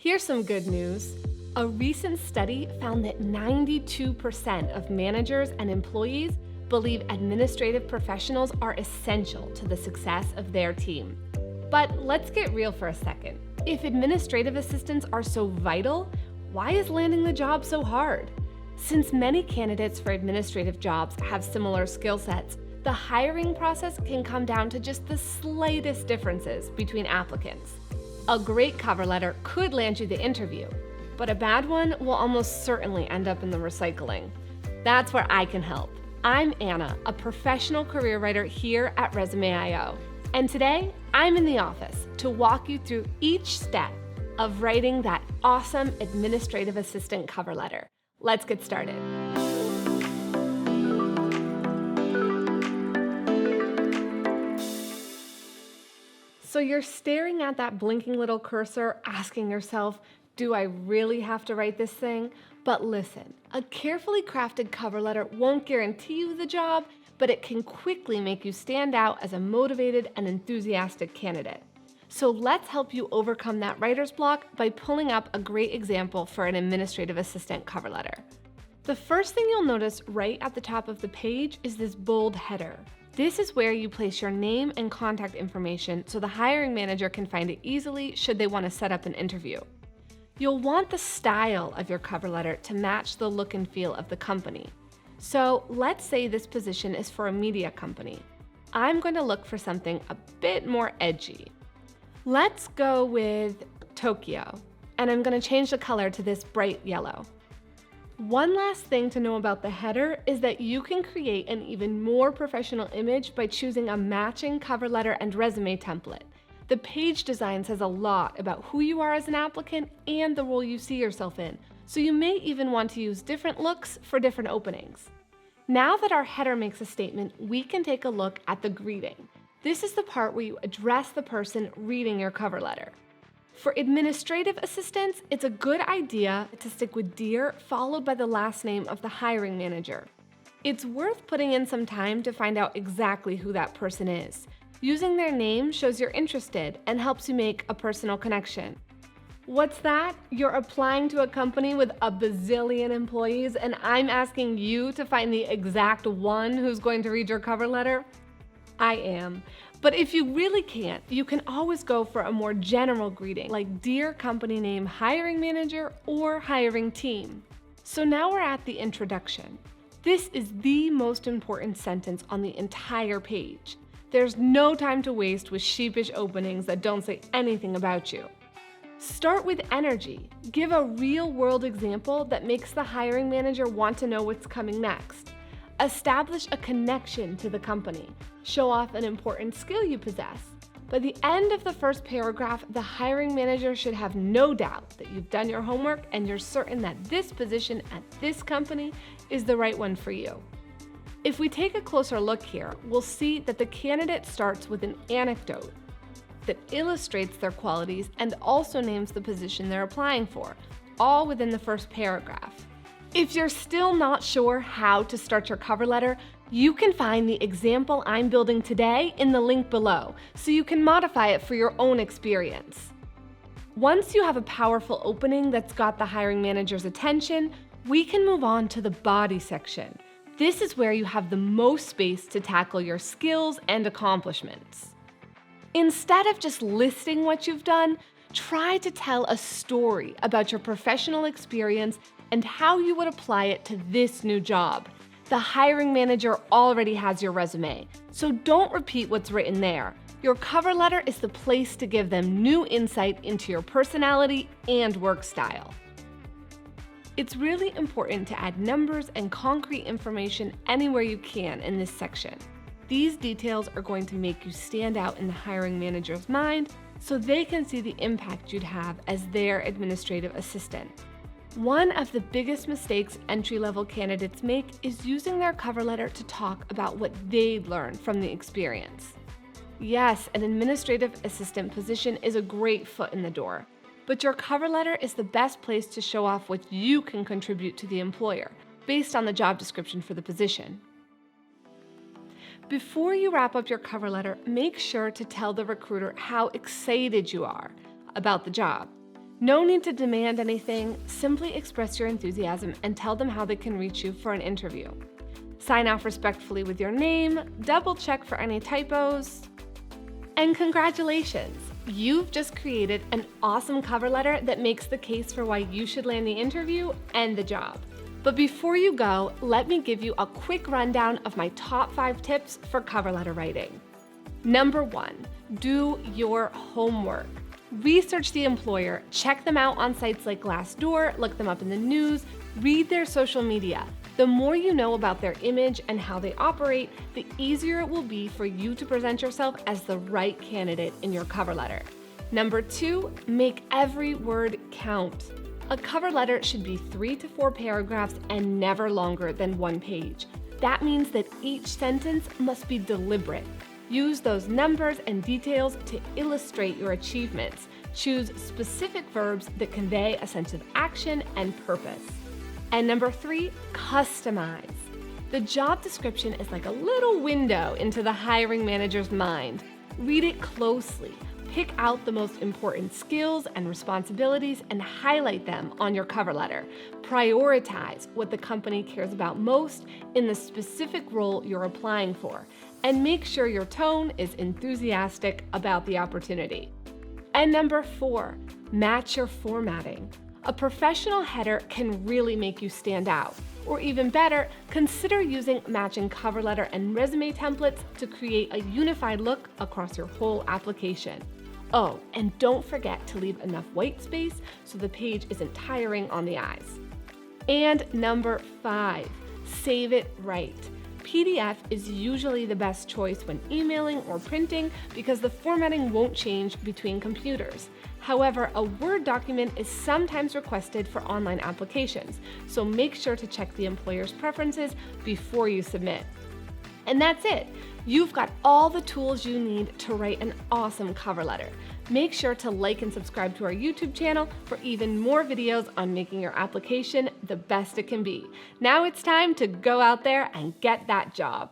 Here's some good news. A recent study found that 92% of managers and employees believe administrative professionals are essential to the success of their team. But let's get real for a second. If administrative assistants are so vital, why is landing the job so hard? Since many candidates for administrative jobs have similar skill sets, the hiring process can come down to just the slightest differences between applicants. A great cover letter could land you the interview, but a bad one will almost certainly end up in the recycling. That's where I can help. I'm Anna, a professional career writer here at Resume.io, and today I'm in the office to walk you through each step of writing that awesome administrative assistant cover letter. Let's get started. So you're staring at that blinking little cursor, asking yourself, do I really have to write this thing? But listen, a carefully crafted cover letter won't guarantee you the job, but it can quickly make you stand out as a motivated and enthusiastic candidate. So let's help you overcome that writer's block by pulling up a great example for an administrative assistant cover letter. The first thing you'll notice right at the top of the page is this bold header. This is where you place your name and contact information so the hiring manager can find it easily should they want to set up an interview. You'll want the style of your cover letter to match the look and feel of the company. So let's say this position is for a media company. I'm going to look for something a bit more edgy. Let's go with Tokyo, and I'm going to change the color to this bright yellow. One last thing to know about the header is that you can create an even more professional image by choosing a matching cover letter and resume template. The page design says a lot about who you are as an applicant and the role you see yourself in, so you may even want to use different looks for different openings. Now that our header makes a statement, we can take a look at the greeting. This is the part where you address the person reading your cover letter. For administrative assistants, it's a good idea to stick with Dear followed by the last name of the hiring manager. It's worth putting in some time to find out exactly who that person is. Using their name shows you're interested and helps you make a personal connection. What's that? You're applying to a company with a bazillion employees and I'm asking you to find the exact one who's going to read your cover letter? I am. But if you really can't, you can always go for a more general greeting like Dear Company Name Hiring Manager or Hiring Team. So now we're at the introduction. This is the most important sentence on the entire page. There's no time to waste with sheepish openings that don't say anything about you. Start with energy. Give a real-world example that makes the hiring manager want to know what's coming next. Establish a connection to the company. Show off an important skill you possess. By the end of the first paragraph, the hiring manager should have no doubt that you've done your homework and you're certain that this position at this company is the right one for you. If we take a closer look here, we'll see that the candidate starts with an anecdote that illustrates their qualities and also names the position they're applying for, all within the first paragraph. If you're still not sure how to start your cover letter, you can find the example I'm building today in the link below, so you can modify it for your own experience. Once you have a powerful opening that's got the hiring manager's attention, we can move on to the body section. This is where you have the most space to tackle your skills and accomplishments. Instead of just listing what you've done, try to tell a story about your professional experience and how you would apply it to this new job. The hiring manager already has your resume, so don't repeat what's written there. Your cover letter is the place to give them new insight into your personality and work style. It's really important to add numbers and concrete information anywhere you can in this section. These details are going to make you stand out in the hiring manager's mind so they can see the impact you'd have as their administrative assistant. One of the biggest mistakes entry-level candidates make is using their cover letter to talk about what they'd learned from the experience. Yes, an administrative assistant position is a great foot in the door, but your cover letter is the best place to show off what you can contribute to the employer based on the job description for the position. Before you wrap up your cover letter, make sure to tell the recruiter how excited you are about the job. No need to demand anything, simply express your enthusiasm and tell them how they can reach you for an interview. Sign off respectfully with your name, double check for any typos, and congratulations! You've just created an awesome cover letter that makes the case for why you should land the interview and the job. But before you go, let me give you a quick rundown of my top 5 tips for cover letter writing. Number 1, do your homework. Research the employer, check them out on sites like Glassdoor, look them up in the news, read their social media. The more you know about their image and how they operate, the easier it will be for you to present yourself as the right candidate in your cover letter. Number 2, make every word count. A cover letter should be 3 to 4 paragraphs and never longer than 1 page. That means that each sentence must be deliberate. Use those numbers and details to illustrate your achievements. Choose specific verbs that convey a sense of action and purpose. And number 3, customize. The job description is like a little window into the hiring manager's mind. Read it closely. Pick out the most important skills and responsibilities and highlight them on your cover letter. Prioritize what the company cares about most in the specific role you're applying for, and make sure your tone is enthusiastic about the opportunity. And number 4, match your formatting. A professional header can really make you stand out. Or even better, consider using matching cover letter and resume templates to create a unified look across your whole application. Oh, and don't forget to leave enough white space so the page isn't tiring on the eyes. And number 5, save it right. PDF is usually the best choice when emailing or printing because the formatting won't change between computers. However, a Word document is sometimes requested for online applications, so make sure to check the employer's preferences before you submit. And that's it. You've got all the tools you need to write an awesome cover letter. Make sure to like and subscribe to our YouTube channel for even more videos on making your application the best it can be. Now it's time to go out there and get that job.